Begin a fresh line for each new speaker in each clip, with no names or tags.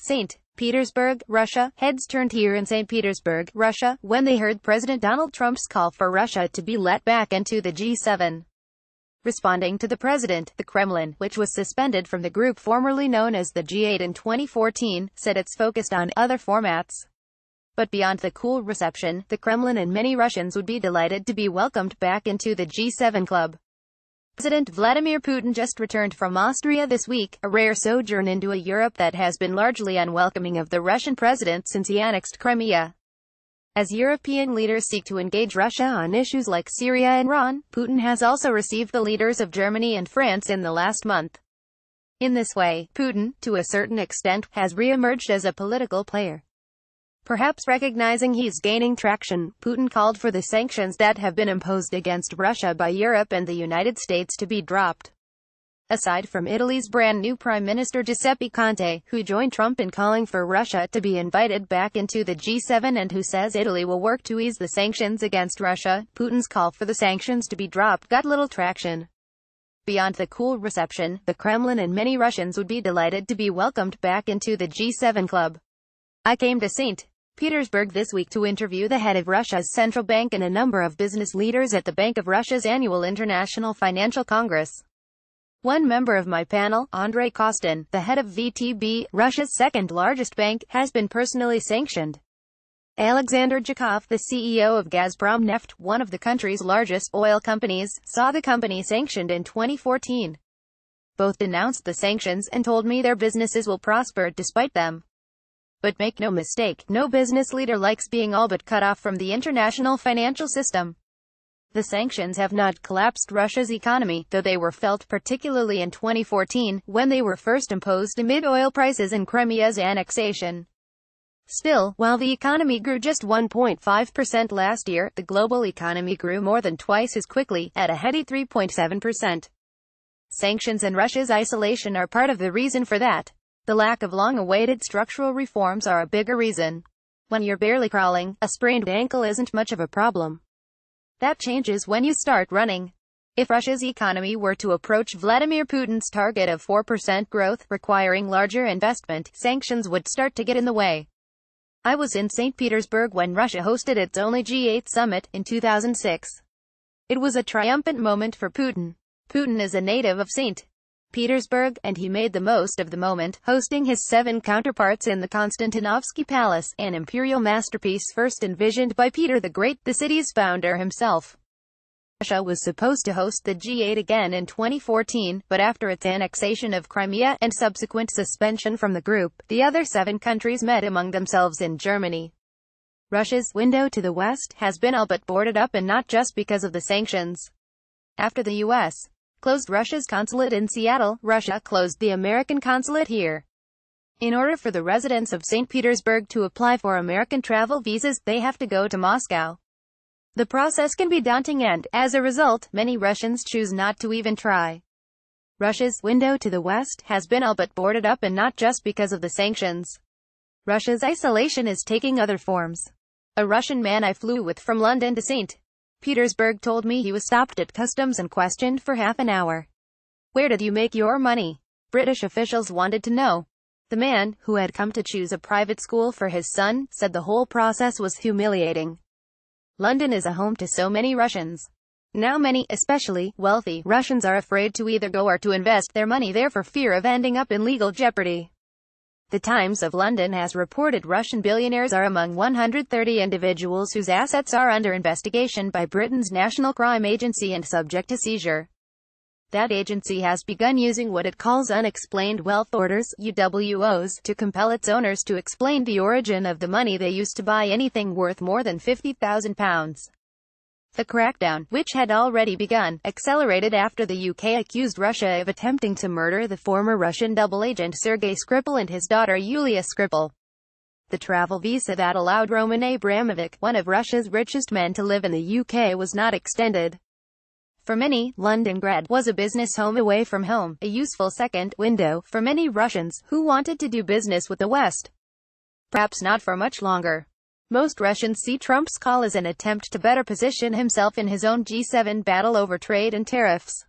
St. Petersburg, Russia. Heads turned here in St. Petersburg, Russia, when they heard President Donald Trump's call for Russia to be let back into the G7. Responding to the president, the Kremlin, which was suspended from the group formerly known as the G8 in 2014, said it's focused on other formats. But beyond the cool reception, the Kremlin and many Russians would be delighted to be welcomed back into the G7 club. President Vladimir Putin just returned from Austria this week, a rare sojourn into a Europe that has been largely unwelcoming of the Russian president since he annexed Crimea. As European leaders seek to engage Russia on issues like Syria and Iran, Putin has also received the leaders of Germany and France in the last month. In this way, Putin, to a certain extent, has re-emerged as a political player. Perhaps recognizing he's gaining traction, Putin called for the sanctions that have been imposed against Russia by Europe and the United States to be dropped. Aside from Italy's brand new Prime Minister Giuseppe Conte, who joined Trump in calling for Russia to be invited back into the G7 and who says Italy will work to ease the sanctions against Russia, Putin's call for the sanctions to be dropped got little traction. Beyond the cool reception, the Kremlin and many Russians would be delighted to be welcomed back into the G7 club. I came to St. Petersburg this week to interview the head of Russia's central bank and a number of business leaders at the Bank of Russia's annual International Financial Congress. One member of my panel, Andrei Kostin, the head of VTB, Russia's second-largest bank, has been personally sanctioned. Alexander Zhukov, the CEO of Gazprom Neft, one of the country's largest oil companies, saw the company sanctioned in 2014. Both denounced the sanctions and told me their businesses will prosper despite them. But make no mistake, no business leader likes being all but cut off from the international financial system. The sanctions have not collapsed Russia's economy, though they were felt particularly in 2014, when they were first imposed amid oil prices and Crimea's annexation. Still, while the economy grew just 1.5% last year, the global economy grew more than twice as quickly, at a heady 3.7%. Sanctions and Russia's isolation are part of the reason for that. The lack of long-awaited structural reforms are a bigger reason. When you're barely crawling, a sprained ankle isn't much of a problem. That changes when you start running. If Russia's economy were to approach Vladimir Putin's target of 4% growth, requiring larger investment, sanctions would start to get in the way. I was in St. Petersburg when Russia hosted its only G8 summit, in 2006. It was a triumphant moment for Putin. Putin is a native of St. Petersburg, and he made the most of the moment, hosting his 7 counterparts in the Konstantinovsky Palace, an imperial masterpiece first envisioned by Peter the Great, the city's founder himself. Russia was supposed to host the G8 again in 2014, but after its annexation of Crimea, and subsequent suspension from the group, the other 7 countries met among themselves in Germany. Russia's window to the West has been all but boarded up, and not just because of the sanctions. After the U.S. closed Russia's consulate in Seattle, Russia closed the American consulate here. In order for the residents of St. Petersburg to apply for American travel visas, they have to go to Moscow. The process can be daunting and, as a result, many Russians choose not to even try. Russia's window to the West has been all but boarded up, and not just because of the sanctions. Russia's isolation is taking other forms. A Russian man I flew with from London to St. Petersburg told me he was stopped at customs and questioned for half an hour. "Where did you make your money?" British officials wanted to know. The man, who had come to choose a private school for his son, said the whole process was humiliating. London is a home to so many Russians. Now many, especially wealthy, Russians are afraid to either go or to invest their money there for fear of ending up in legal jeopardy. The Times of London has reported Russian billionaires are among 130 individuals whose assets are under investigation by Britain's National Crime Agency and subject to seizure. That agency has begun using what it calls unexplained wealth orders, UWOs, to compel its owners to explain the origin of the money they used to buy anything worth more than £50,000. The crackdown, which had already begun, accelerated after the UK accused Russia of attempting to murder the former Russian double agent Sergei Skripal and his daughter Yulia Skripal. The travel visa that allowed Roman Abramovich, one of Russia's richest men, to live in the UK was not extended. For many, Londongrad was a business home away from home, a useful second window for many Russians who wanted to do business with the West. Perhaps not for much longer. Most Russians see Trump's call as an attempt to better position himself in his own G7 battle over trade and tariffs.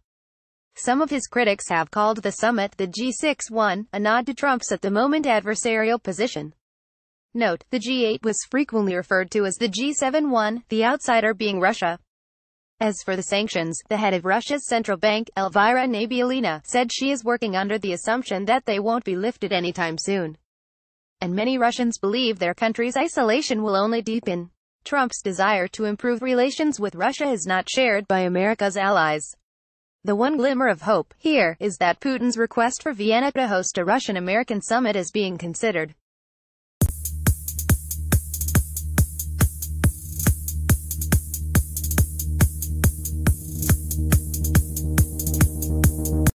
Some of his critics have called the summit the G6-1, a nod to Trump's at the moment adversarial position. Note, the G8 was frequently referred to as the G7-1, the outsider being Russia. As for the sanctions, the head of Russia's central bank, Elvira Nabiullina, said she is working under the assumption that they won't be lifted anytime soon. And many Russians believe their country's isolation will only deepen. Trump's desire to improve relations with Russia is not shared by America's allies. The one glimmer of hope here is that Putin's request for Vienna to host a Russian-American summit is being considered.